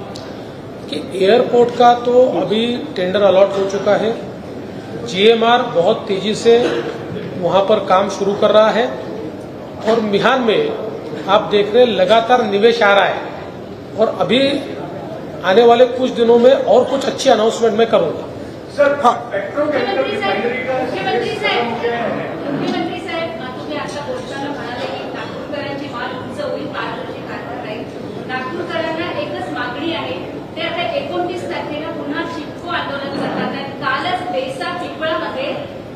कि एयरपोर्ट का तो अभी टेंडर अलॉट हो चुका है। जीएमआर बहुत तेजी से वहां पर काम शुरू कर रहा है और बिहार में आप देख रहे हैं लगातार निवेश आ रहा है और अभी आने वाले कुछ दिनों में और कुछ अच्छी अनाउंसमेंट मैं करूंगा। सर मुख्यमंत्री साहेब तुम्ही आता बोलताना म्हणाले की नागपूरकरांची मान उंच होईल, पारदर्शी कारभार राहील। नागपूरकरांना एकच मागणी आहे, ते आता 29 तारखेला पुन्हा चिपको आंदोलन करणार आहेत। कालच बेसा पिंपळामध्ये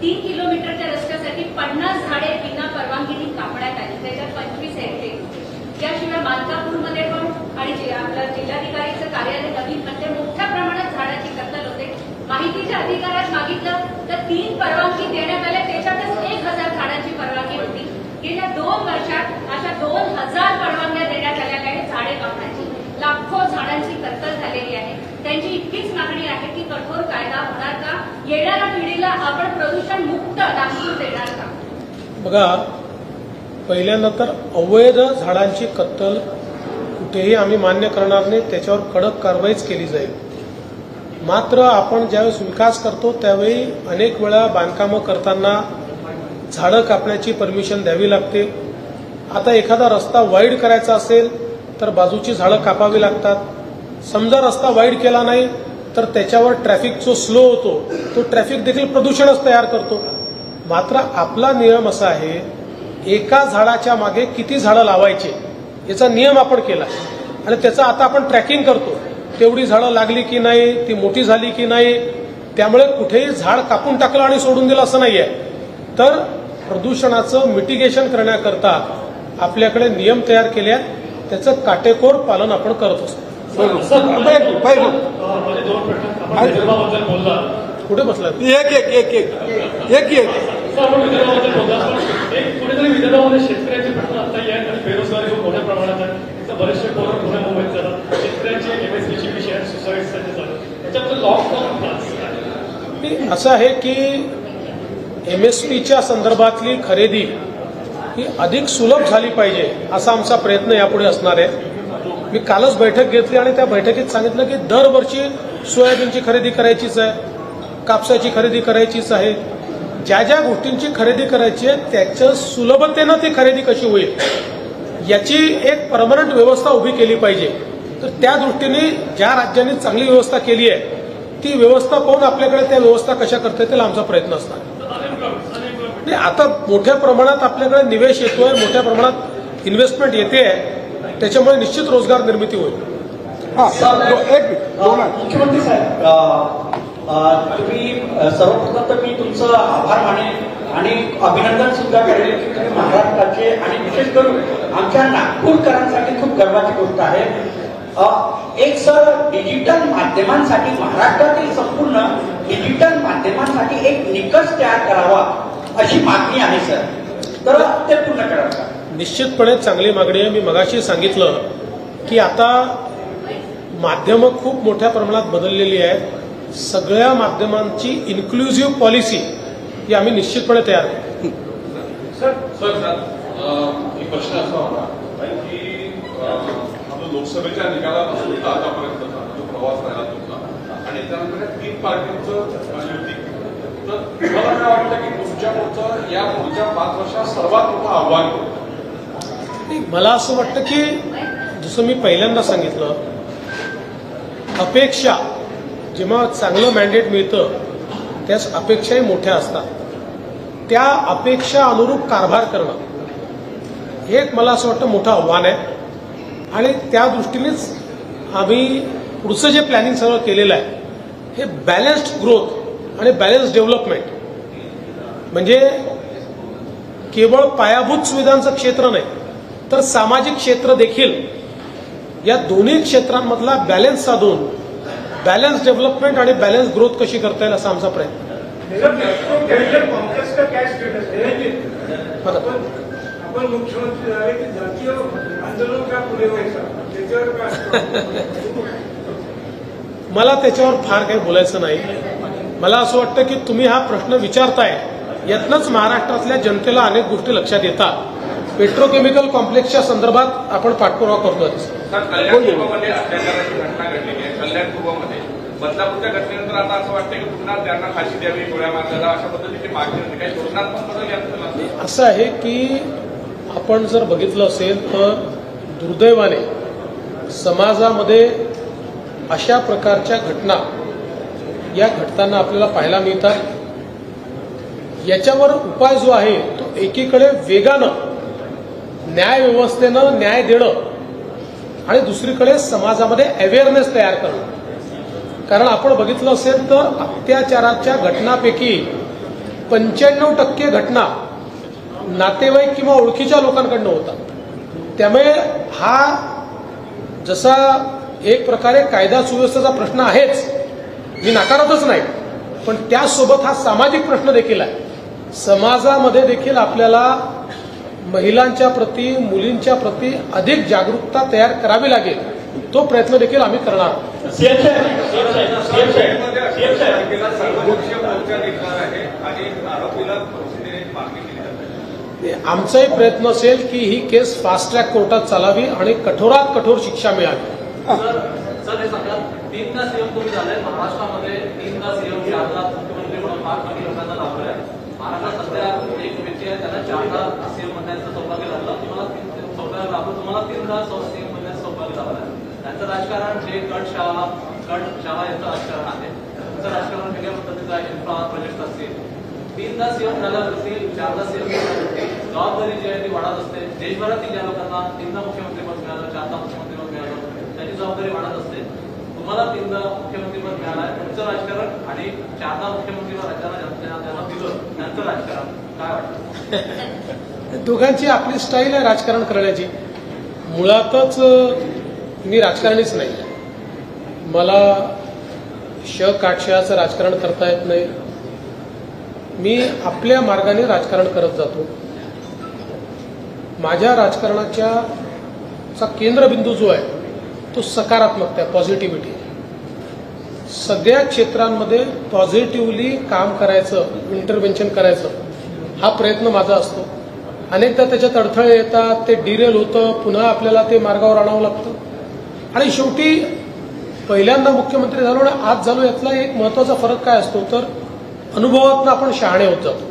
3 किलोमीटरच्या रस्त्यासाठी 50 झाडे बिना परवानगीने कापण्यात आली, त्याच्यात 25 हेक्टर। याशिवाय मालकापूरमध्ये पण आणि आपलं जिल्हाधिकारीचं कार्यालय नवीनमध्ये मोठ्या प्रमाणात झाडाची कत्तल होते। माहितीच्या अधिकारात मागितलं तर 3 परवानगी देण्यात आल्या, त्याच्यातच 1000 झाडांची परवानगी होती। गेल्या 2 वर्षात अशा 2000 परवानग्या देण्यात आल्या आहेत झाडे कापण्याची। लाखो झाडांची कत्तल झालेली आहे। त्यांची इतकीच मागणी आहे की कठोर कायदा होणार का, येणाऱ्या पिढीला आपण प्रदूषण मुक्त नागपूर देणार का? बघा, पहिल्यांदा तर अवैध झाडांची कत्तल कुठेही आम्ही मान्य करणार नाही, त्याच्यावर कडक कारवाईच केली जाईल। मात्र आपण ज्यावेळेस विकास करतो त्यावेळी अनेक वेळा बांधकामं करताना झाडं कापण्याची परमिशन द्यावी लागते। आता एखादा रस्ता वाईड करायचा असेल तर बाजूची झाडं कापावी लागतात। समजा रस्ता वाईड केला नाही तर त्याच्यावर ट्रॅफिक जो स्लो होतो तो ट्रॅफिक देखील प्रदूषणच तयार करतो। मात्र आपला नियम असा आहे, एका झाडाच्या मागे किती झाडं लावायचे याचा नियम आपण केला आणि त्याचं आता आपण ट्रॅकिंग करतो, तेवढी झाडं लागली की नाही, ती मोठी झाली की नाही। त्यामुळे कुठेही झाड कापून टाकलं आणि सोडून दिलं असं नाहीये। तर प्रदूषणाचं मिटिगेशन करण्याकरता आपल्याकडे नियम तयार केले आहेत, त्याचं काटेकोर पालन आपण करत असतो। कुठे बसला कुठेतरी विदर्भामध्ये शेतकऱ्यांचे प्रश्न आता आहेत आणि बेरोजगारी खूप मोठ्या प्रमाणात आहे। त्याचा बरेचसे पोरं पुणे मुंबईत झालं, शेतकऱ्यांचे एमएसपीची विषय आहेत, सुसाईडसाठी झालं, त्याच्याबद्दल लॉकडाऊन असं आहे की एमएसपीच्या संदर्भातली खरेदी ही अधिक सुलभ झाली पाहिजे असा आमचा प्रयत्न यापुढे असणार आहे। मी कालच बैठक घेतली आणि त्या बैठकीत सांगितलं की दरवर्षी सोयाबीनची खरेदी करायचीच आहे, कापसाची खरेदी करायचीच आहे। ज्या ज्या गोष्टींची खरेदी करायची आहे त्याच्या सुलभतेनं ती खरेदी कशी होईल याची एक परमनंट व्यवस्था उभी केली पाहिजे। तर त्या दृष्टीने ज्या राज्यांनी चांगली व्यवस्था केली आहे ती व्यवस्था पाहून आपल्याकडे त्या व्यवस्था कशा करता येतील आमचा प्रयत्न असणार। आता मोठ्या प्रमाणात आपल्याकडे निवेश येतोय, मोठ्या प्रमाणात इन्व्हेस्टमेंट येते आहे, त्याच्यामुळे निश्चित रोजगार निर्मिती होईल। मुख्यमंत्री साहेब, तुम्ही सर्वप्रथम तर मी तुमचं आभार मानेन आणि अभिनंदन सुद्धा करेल की तुम्ही महाराष्ट्राचे आणि विशेष करून आमच्या नागपूरकरांसाठी खूप गर्वाची गोष्ट आहे। एक सर, डिजिटल माध्यमांसाठी महाराष्ट्रातील संपूर्ण डिजिटल माध्यमांसाठी एक निकष तयार करावा अशी मागणी आहे सर, तर ते पूर्ण करा का? निश्चितपणे चांगली मागणी आहे। मी मगाशी सांगितलं की आता माध्यमं खूप मोठ्या प्रमाणात बदललेली आहेत। सगळ्या माध्यमांची इन्क्लुझिव्ह पॉलिसी ही आम्ही निश्चितपणे तयार करू। सर एक प्रश्न असा होता की आपण लोकसभेच्या निकालापासून आतापर्यंतचा जो प्रवास राहिला तुमचा आणि त्यानंतर 3 पार्टींचं युती, तर मला काय वाटतं की तुमच्या पुढचं या पुढच्या 5 वर्षात सर्वात मोठं आव्हान होतं? मला असं वाटतं की जसं मी पहिल्यांदा सांगितलं, अपेक्षा जेव्हा चांगलं मॅन्डेट मिळतं त्यास अपेक्षाही मोठ्या असतात। त्या अपेक्षा अनुरूप कारभार करणं हे एक मला असं वाटतं मोठं आव्हान आहे आणि त्या दृष्टीनेच आम्ही पुढचं जे प्लॅनिंग सगळं केलेलं आहे हे बॅलन्स्ड ग्रोथ आणि बॅलन्स्ड डेव्हलपमेंट, म्हणजे केवळ पायाभूत सुविधांचं क्षेत्र नाही तर सामाजिक क्षेत्र देखील, या दोन्ही क्षेत्रांमधला बॅलन्स साधून बॅलन्स डेव्हलपमेंट आणि बॅलन्स ग्रोथ कशी करता येईल असा आमचा प्रयत्न आहे। कांग्रेस का क्या स्टेटस है? आपण मुख्यमंत्री झाले की जातीय आंदोलन का पुढे व्हायचं त्याच्यावर काय? मला त्याच्यावर फार काही बोलायचं नाही। मला असं वाटतं की तुम्ही हा प्रश्न विचारताय यातनंच महाराष्ट्रातल्या जनतेला अनेक गोष्टी लक्षात येतात। पेट्रोकेमिकल कॉम्प्लेक्सच्या संदर्भात आपण पाठपुरावा करतोय. सर, कल्याणपूर्वमध्ये अत्याचाराची घटना घडलेली आहे. कल्याणपूर्वमध्ये बदलापूरच्या घटनेनंतर आता असं वाटतं की पुन्हा त्यांना फाशी द्यावी, गोळ्या मारल्याला, अशा पद्धतीची मागणी होती. काही धोरणात्मक बदल यात असं आहे की आपण जर बघितलं असेल तर दुर्दैवाने समाजामध्ये अशा प्रकारच्या घटना या घडताना आपल्याला पाहायला मिळतात. याच्यावर उपाय जो आहे तो एकीकडे वेगानं न्यायव्यवस्थेनं न्याय देणं आणि दुसरीकडे समाजामध्ये अवेअरनेस तयार करणं. कारण आपण बघितलं असेल तर अत्याचाराच्या घटनापैकी 95% घटना नातेवाईक किंवा ओळखीच्या लोकांकडनं होतात. त्यामुळे हा जसा एक प्रकारे कायदा सुव्यवस्थेचा प्रश्न आहेच, मी नाकारतच नाही, पण त्यासोबत हा सामाजिक प्रश्न देखील आहे. समाजामध्ये देखील आपल्याला महिलांच्या प्रती, मुलींच्या प्रती अधिक जागरूकता तयार करावी लागेल. तो प्रयत्न देखील आम्ही करणार. आमचाही प्रयत्न असेल की ही केस फास्ट ट्रॅक कोर्टात चालावी आणि कठोरात कठोर शिक्षा मिळावी. सर, हे सांगा, 3दा सीएम तुम्ही झालाय महाराष्ट्रामध्ये, 3दा सीएम, 4दा मुख्यमंत्री म्हणून फार कमी लोकांना लाभलं आहे. महाराष्ट्रात सध्या एक व्यक्ती आहे त्यांना 4दा सीएम बनण्याचं सौभाग्य लाभलं. तुम्हाला 3दा सीएम बनण्याचं सौभाग्य लाभलं आहे. त्यांचं राजकारण जे गट शाळा यांचं राजकारण आहे. त्यांचं राजकारण वेगळ्या पद्धतीचं आहे. इन्फ्रा प्रोजेक्ट असतील. 3दा सीएम झाल्यावर असतील, 4दा सीएम जबाबदारी जी आहे ती वाढत असते. देशभरातील ज्या लोकांना 3दा मुख्यमंत्रीपद मिळालं, 4दा मुख्यमंत्रीपद मिळालं, त्याची जबाबदारी वाढत असते. तुम्हाला 3दा मुख्यमंत्रीपद मिळालं आहे, तुमचं राजकारण आणि 4दा मुख्यमंत्रीपद राज्याला दिलं त्यांचं राजकारण काय वाटतं? दोघांची आपली स्टाईल आहे राजकारण करण्याची. मुळातच मी राजकारणीच नाही. मला काटशहाचं राजकारण करता येत नाही. मी आपल्या मार्गाने राजकारण करत जातो. माझ्या राजकारणाचा केंद्रबिंदू जो आहे तो सकारात्मकता आहे, पॉझिटिव्हिटी. सगळ्या क्षेत्रांमध्ये पॉझिटिव्हली काम करायचं, इंटरव्हेन्शन करायचं हा प्रयत्न माझा असतो. अनेकदा त्याच्यात अडथळे येतात, ते डिरेल होतं, पुन्हा आपल्याला ते मार्गावर आणावं लागतं. आणि शेवटी पहिल्यांदा मुख्यमंत्री झालो आणि आज झालो यातला एक महत्वाचा फरक काय असतो तर अनुभवातनं आपण शहाणे होत जातो.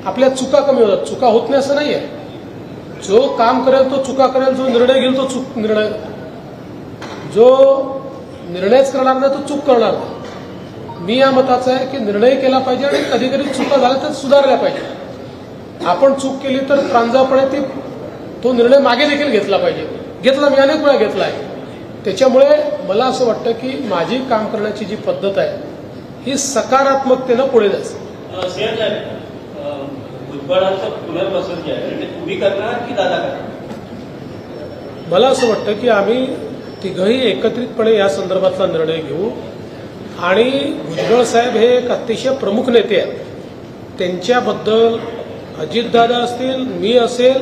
आपल्या चुका कमी होतात. चुका होत नाही असं नाही आहे. जो काम करेल तो चुका करेल, जो निर्णय घेईल तो चूक निर्णय, जो निर्णयच करणार नाही तो चूक करणार नाही. मी या मताचा आहे की निर्णय केला पाहिजे आणि कधी कधी चुका झाल्या तर सुधारल्या पाहिजे. आपण चूक केली तर प्रांजळपणे तो निर्णय मागे देखील घेतला पाहिजे. घेतला, मी अनेक वेळा घेतला आहे. त्याच्यामुळे मला असं वाटतं की माझी काम करण्याची जी पद्धत आहे ही सकारात्मकतेनं पुढे जायचं. भुजबळांचं पुनर्वसन जे आहे ते तुम्ही करणार की दादा करणार? मला असं वाटतं की आम्ही तिघही एकत्रितपणे या संदर्भातला निर्णय घेऊ. आणि भुजबळ साहेब हे एक अतिशय प्रमुख नेते आहेत. त्यांच्याबद्दल अजितदादा असतील, मी असेल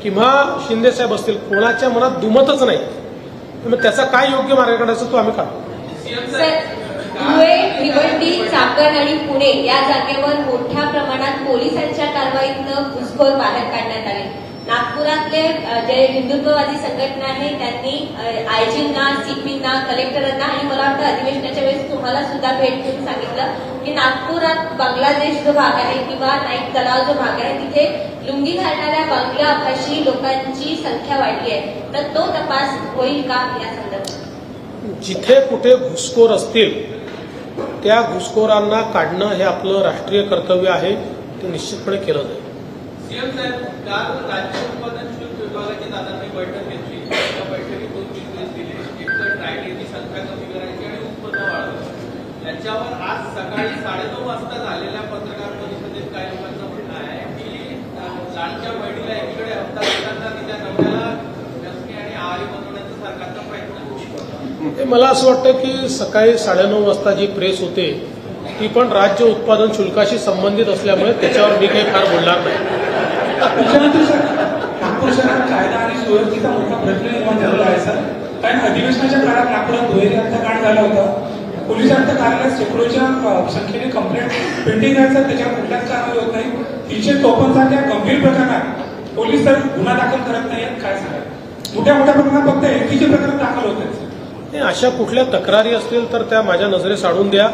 किंवा शिंदे साहेब असतील, कोणाच्या मनात दुमतच नाही. त्यामुळे त्याचा काय योग्य मार्ग काढायचा तो आम्ही काढू. धुळे, भिवंडी, चाकण आणि पुणे या जागेवर मोठ्या प्रमाणात पोलिसांच्या कारवाईतनं घुसखोर बाहेर काढण्यात आले. नागपुरातले जे हिंदुत्ववादी संघटना आहे त्यांनी आयजींना, सीपींना, कलेक्टरांना आणि मला वाटतं अधिवेशनाच्या वेळेस तुम्हाला सुद्धा भेट देऊन सांगितलं की नागपुरात बांगलादेश जो भाग आहे किंवा नाईक तलाव जो भाग आहे तिथे लुंगी घालणाऱ्या बांगला भाषी लोकांची संख्या वाढली आहे. तर तो तपास होईल का या संदर्भात? जिथे कुठे घुसखोर असतील त्या घुसखोरांना काढणं हे आपलं राष्ट्रीय कर्तव्य आहे. ते निश्चितपणे केलं जाईल. सीएम साहेब, काल राज्य उत्पादन शुल्क विभागाच्या दादांनी बैठक घेतली. त्या बैठकीत 2 निर्देश दिले. एक तर ड्रायडेची संख्या कमी करायची आणि उत्पन्न वाढवायचं. याच्यावर आज सकाळी 9:30 वाजता झालेल्या पत्रकार परिषदेत काही लोकांचं म्हणणं आहे की लाडच्या बहिणीला एकीकडे हप्ता देताना तिच्या नवऱ्याला व्यसनी आणि आहारी बनवण्याचा सरकारचा प्रयत्न. मला असं वाटतं की सकाळी 9:30 वाजता जी प्रेस होते ती पण राज्य उत्पादन शुल्काशी संबंधित असल्यामुळे त्याच्यावर मी काही फार बोलणार नाही. मुख्यमंत्री सर, नागपूर शहरात कायदा आणि सुव्यवस्थेचा मोठा प्रश्न निर्माण झालेला आहे सर. कारण अधिवेशनाच्या काळात नागपुरात दुहेरी हत्याकांड झाला होता. पोलीस आयुक्त कार्यालयात शेकडोच्या संख्येने कंप्लेंट पेंडिंग आहेत सर. त्याच्यावर कुठल्याच कारवाई होत नाही. 353 सारख्या गंभीर प्रकरणात पोलीस तर गुन्हा दाखल करत नाहीत, काय सांगाल? मोठ्या मोठ्या प्रमाणात फक्त एकीचे प्रकरण दाखल होत आहेत. अशा कुठल्या तक्रारी असतील तर त्या माझ्या नजरेस आणून द्या.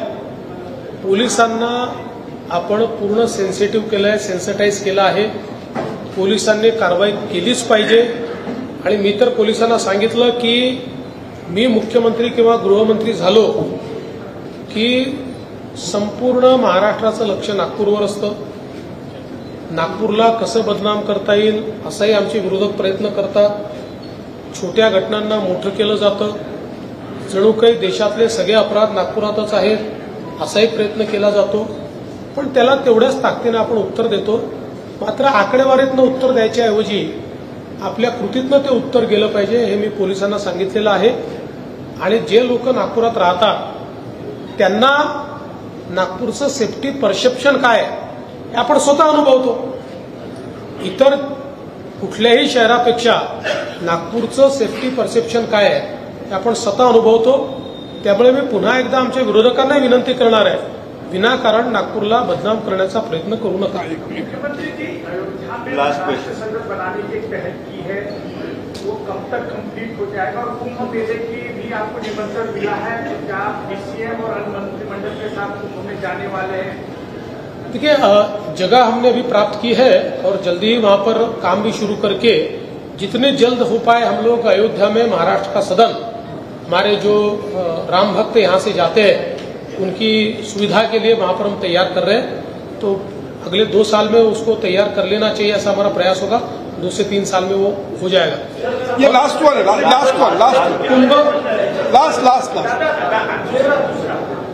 पोलिसांना आपण पूर्ण सेन्सिटिव्ह केलंय, सेन्सिटाईज केलं आहे. पोलिसांनी कारवाई केलीच पाहिजे. आणि मी तर पोलिसांना सांगितलं की मी मुख्यमंत्री किंवा गृहमंत्री झालो की संपूर्ण महाराष्ट्राचं लक्ष नागपूरवर असतं. नागपूरला कसं बदनाम करता येईल असाही आमचे विरोधक प्रयत्न करतात. छोट्या घटनांना मोठं केलं जातं. जणू काही देशातले सगळे अपराध नागपुरातच आहेत असाही प्रयत्न केला जातो. पण त्याला तेवढ्याच ताकदीनं आपण उत्तर देतो. मात्र आकडेवारीतनं उत्तर द्यायच्याऐवजी आपल्या कृतीतनं ते उत्तर गेलं पाहिजे हे मी पोलिसांना सांगितलेलं आहे. आणि जे लोक नागपुरात राहतात त्यांना नागपूरचं सेफ्टी परसेप्शन काय हे आपण स्वतः अनुभवतो. इतर कुठल्याही शहरापेक्षा नागपूरचं सेफ्टी परसेप्शन काय आहे हे आपण स्वतः अनुभवतो. त्यामुळे मी पुन्हा एकदा आमच्या विरोधकांना विनंती करणार आहे, विनाकारण नागपूरला बदनाम करण्याचा प्रयत्न करू नका. मुख्यमंत्री जी अयोध्या में राष्ट्र संसद बनाने की पहल की है, वो कब तक कंप्लीट हो जाएगा? और कुंभ मेले की भी आपको निमंत्रण मिला है, क्या डीसीएम और अन्य मंत्रिमंडल के साथ कुंभ में जाने वाले हैं? देखिए, जगह हमने अभी प्राप्त की है और जल्दी ही वहां पर काम भी शुरू करके जितने जल्द हो पाए हम लोग अयोध्या में महाराष्ट्र का सदन, हमारे जो राम भक्त यहाँ से जाते हैं उनकी सुविधा के लिए वहां पर हम तैयार कर रहे हैं. तो अगले 2 साल में उसको तैयार कर लेना चाहिए, ऐसा हमारा प्रयास होगा. 2 से 3 साल में वो हो जाएगा. ये लास्ट वन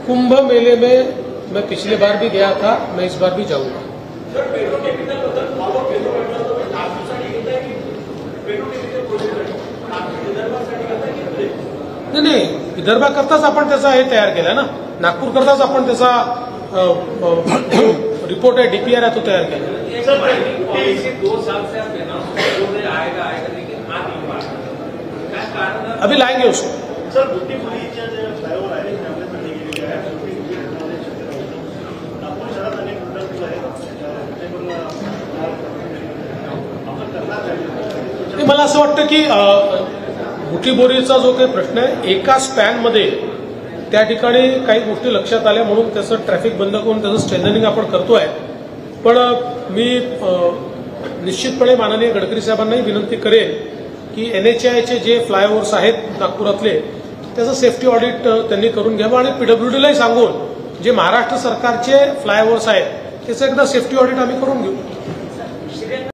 कुंभ मेले में मैं पिछले बार भी गया था, मैं इस बार भी जाऊंगा. नाही, विदर्भाकरताच आपण त्याचा हे तयार केला ना, नागपूर करताच आपण त्याचा रिपोर्ट आहे, डीपीआर आहे तो तयार केला. 2 साल से आएगा लेकिन आ नहीं पा रहा. अभी लाएंगे उसको. सर, बुद्धिबळीच्या जे फ्लायओव्हर आहे त्यामध्ये गेलेले आहे, आपण शहरात अनेक उड्डाण आहेत, आपण करणार आहे. मला असं वाटतं की बुटीबोरीचा जो काही प्रश्न आहे, एका स्पॅनमध्ये त्या ठिकाणी काही गोष्टी लक्षात आल्या म्हणून त्याचं ट्रॅफिक बंद करून त्याचं स्ट्रेंथनिंग आपण करतोय. पण मी निश्चितपणे माननीय गडकरी साहेबांनाही विनंती करेन की NHAIचे जे फ्लायओव्हर्स आहेत नागपुरातले त्याचं सेफ्टी ऑडिट त्यांनी करून घ्यावं आणि PWDलाही सांगून जे महाराष्ट्र सरकारचे फ्लायओव्हर्स आहेत त्याचं एकदा सेफ्टी ऑडिट आम्ही करून घेऊ.